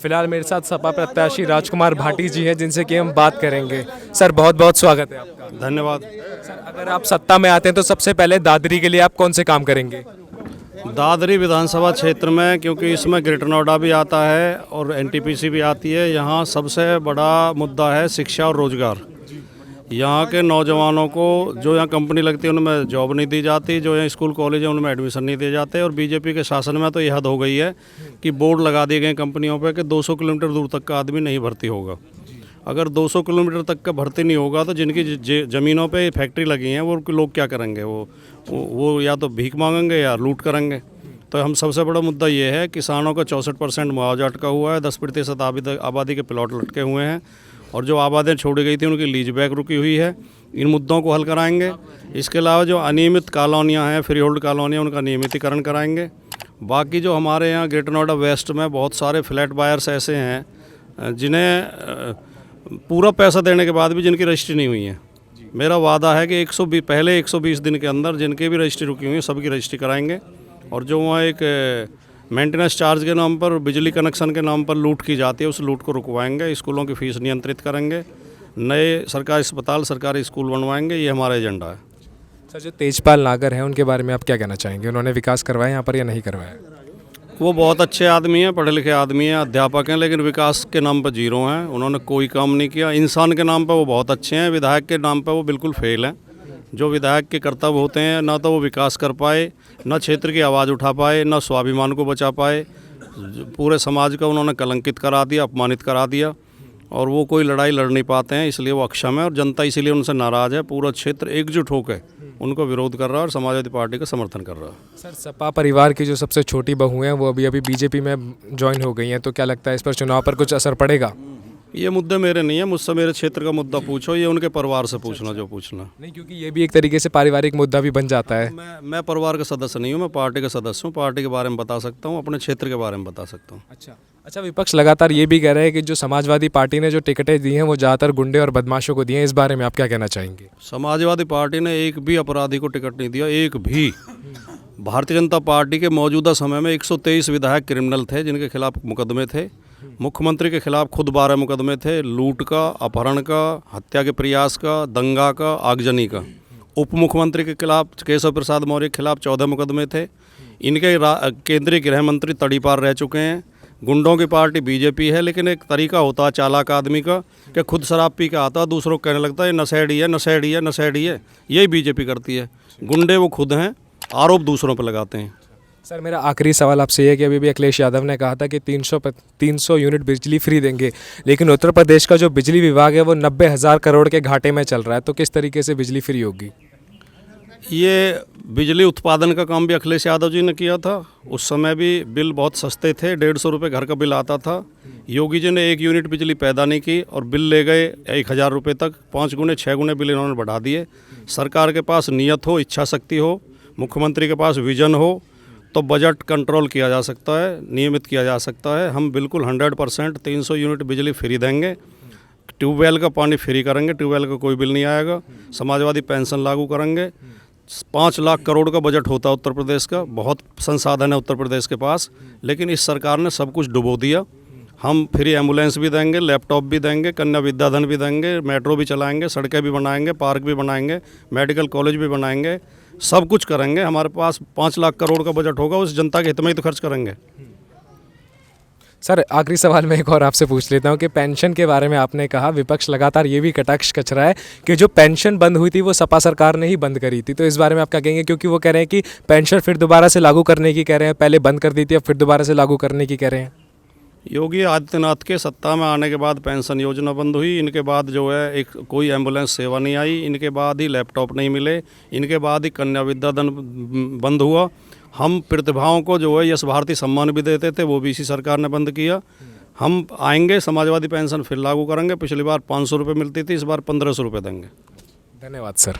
फिलहाल मेरे साथ सपा प्रत्याशी राजकुमार भाटी जी हैं जिनसे कि हम बात करेंगे। सर बहुत बहुत स्वागत है आपका। धन्यवाद। सर अगर आप सत्ता में आते हैं तो सबसे पहले दादरी के लिए आप कौन से काम करेंगे? दादरी विधानसभा क्षेत्र में, क्योंकि इसमें ग्रेटर नोएडा भी आता है और एनटीपीसी भी आती है, यहाँ सबसे बड़ा मुद्दा है शिक्षा और रोजगार। यहाँ के नौजवानों को जो यहाँ कंपनी लगती है उनमें जॉब नहीं दी जाती, जो यहाँ स्कूल कॉलेज है उनमें एडमिशन नहीं दिए जाते। और बीजेपी के शासन में तो ये हद हो गई है कि बोर्ड लगा दिए गए कंपनियों पे कि 200 किलोमीटर दूर तक का आदमी नहीं भर्ती होगा। अगर 200 किलोमीटर तक का भर्ती नहीं होगा तो जिनकी ज़मीनों पे फैक्ट्री लगी हैं वो लोग क्या करेंगे? वो या तो भीख मांगेंगे या लूट करेंगे। तो हम सबसे बड़ा मुद्दा ये है, किसानों का 64% मुआवजा अटका हुआ है, 10% आबादी के प्लॉट लटके हुए हैं, और जो आबादियाँ छोड़ी गई थी उनकी लीज बैक रुकी हुई है। इन मुद्दों को हल कराएंगे। इसके अलावा जो अनियमित कॉलोनियाँ हैं, फ्री होल्ड कॉलोनियाँ, उनका नियमितीकरण कराएंगे। बाकी जो हमारे यहाँ ग्रेटर नोएडा वेस्ट में बहुत सारे फ्लैट बायर्स ऐसे हैं जिन्हें पूरा पैसा देने के बाद भी जिनकी रजिस्ट्री नहीं हुई है, मेरा वादा है कि 120 दिन के अंदर जिनकी भी रजिस्ट्री रुकी हुई है सबकी रजिस्ट्री कराएंगे। और जो वहाँ एक मेंटेनेंस चार्ज के नाम पर, बिजली कनेक्शन के नाम पर लूट की जाती है, उस लूट को रुकवाएंगे। स्कूलों की फ़ीस नियंत्रित करेंगे। नए सरकारी अस्पताल, सरकारी स्कूल बनवाएंगे। ये हमारा एजेंडा है। सर जो तेजपाल नागर हैं उनके बारे में आप क्या कहना चाहेंगे? उन्होंने विकास करवाया यहाँ पर या नहीं करवाया? वो बहुत अच्छे आदमी हैं, पढ़े लिखे आदमी हैं, अध्यापक हैं, लेकिन विकास के नाम पर जीरो हैं। उन्होंने कोई काम नहीं किया। इंसान के नाम पर वो बहुत अच्छे हैं, विधायक के नाम पर वो बिल्कुल फेल हैं। जो विधायक के कर्तव्य होते हैं, ना तो वो विकास कर पाए, ना क्षेत्र की आवाज़ उठा पाए, ना स्वाभिमान को बचा पाए। पूरे समाज का उन्होंने कलंकित करा दिया, अपमानित करा दिया, और वो कोई लड़ाई लड़ नहीं पाते हैं, इसलिए वो अक्षम है। और जनता इसीलिए उनसे नाराज़ है। पूरा क्षेत्र एकजुट होकर उनको विरोध कर रहा है और समाजवादी पार्टी का समर्थन कर रहा है। सर सपा परिवार की जो सबसे छोटी बहू हैं वो अभी बीजेपी में ज्वाइन हो गई हैं, तो क्या लगता है इस पर चुनाव पर कुछ असर पड़ेगा? ये मुद्दे मेरे नहीं है, मुझसे मेरे क्षेत्र का मुद्दा पूछो, ये उनके परिवार से पूछना जो पूछना। नहीं, क्योंकि ये भी एक तरीके से पारिवारिक मुद्दा भी बन जाता है। मैं परिवार का सदस्य नहीं हूँ, मैं पार्टी का सदस्य हूँ। पार्टी के बारे में बता सकता हूँ, अपने क्षेत्र के बारे में बता सकता हूँ। अच्छा, विपक्ष लगातार ये भी कह रहे हैं कि जो समाजवादी पार्टी ने जो टिकटें दी हैं वो ज़्यादातर गुंडे और बदमाशों को दी हैं। इस बारे में आप क्या कहना चाहेंगे? समाजवादी पार्टी ने एक भी अपराधी को टिकट नहीं दिया, एक भी। भारतीय जनता पार्टी के मौजूदा समय में 123 विधायक क्रिमिनल थे जिनके खिलाफ मुकदमे थे। मुख्यमंत्री के खिलाफ खुद 12 मुकदमे थे, लूट का, अपहरण का, हत्या के प्रयास का, दंगा का, आगजनी का। उप मुख्यमंत्री के खिलाफ, केशव प्रसाद मौर्य के खिलाफ 14 मुकदमे थे। इनके केंद्रीय गृह मंत्री तड़ीपार रह चुके हैं। गुंडों की पार्टी बीजेपी है, लेकिन एक तरीका होता है चालाक आदमी का कि खुद शराब पी के आता है, दूसरों को कहने लगता है नशेड़ी है, नशेड़ी है, नशेड़ी है। यही बीजेपी करती है। गुंडे वो खुद हैं, आरोप दूसरों पर लगाते हैं। सर मेरा आखिरी सवाल आपसे ये है कि अभी भी अखिलेश यादव ने कहा था कि 300 यूनिट बिजली फ्री देंगे, लेकिन उत्तर प्रदेश का जो बिजली विभाग है वो 90,000 करोड़ के घाटे में चल रहा है, तो किस तरीके से बिजली फ्री होगी? ये बिजली उत्पादन का काम भी अखिलेश यादव जी ने किया था। उस समय भी बिल बहुत सस्ते थे, 150 रुपये घर का बिल आता था। योगी जी ने 1 यूनिट बिजली पैदा नहीं की और बिल ले गए 1,000 रुपये तक। 5 गुने 6 गुने बिल इन्होंने बढ़ा दिए। सरकार के पास नियत हो, इच्छा शक्ति हो, मुख्यमंत्री के पास विजन हो, तो बजट कंट्रोल किया जा सकता है, नियमित किया जा सकता है। हम बिल्कुल 100% 300 यूनिट बिजली फ्री देंगे। ट्यूबवेल का पानी फ्री करेंगे, ट्यूबवेल का कोई बिल नहीं आएगा। समाजवादी पेंशन लागू करेंगे। 5 लाख करोड़ का बजट होता है उत्तर प्रदेश का, बहुत संसाधन है उत्तर प्रदेश के पास, लेकिन इस सरकार ने सब कुछ डुबो दिया। हम फ्री एम्बुलेंस भी देंगे, लैपटॉप भी देंगे, कन्या विद्याधन भी देंगे, मेट्रो भी चलाएंगे, सड़कें भी बनाएंगे, पार्क भी बनाएंगे, मेडिकल कॉलेज भी बनाएंगे, सब कुछ करेंगे। हमारे पास 5 लाख करोड़ का बजट होगा, उस जनता के हित में ही तो खर्च करेंगे। सर आखिरी सवाल मैं एक और आपसे पूछ लेता हूं कि पेंशन के बारे में आपने कहा, विपक्ष लगातार ये भी कटाक्ष कच रहा है कि जो पेंशन बंद हुई थी वो सपा सरकार ने ही बंद करी थी, तो इस बारे में आप क्या कहेंगे? क्योंकि वो कह रहे हैं कि पेंशन फिर दोबारा से लागू करने की कह रहे हैं, पहले बंद कर दी थी अब फिर दोबारा से लागू करने की कह रहे हैं। योगी आदित्यनाथ के सत्ता में आने के बाद पेंशन योजना बंद हुई। इनके बाद जो है एक कोई एम्बुलेंस सेवा नहीं आई। इनके बाद ही लैपटॉप नहीं मिले। इनके बाद ही कन्या विद्याधन बंद हुआ। हम प्रतिभाओं को जो है यश भारती सम्मान भी देते थे, वो भी इसी सरकार ने बंद किया। हम आएंगे, समाजवादी पेंशन फिर लागू करेंगे। पिछली बार 500 रुपये मिलती थी, इस बार 1500 रुपये देंगे। धन्यवाद सर।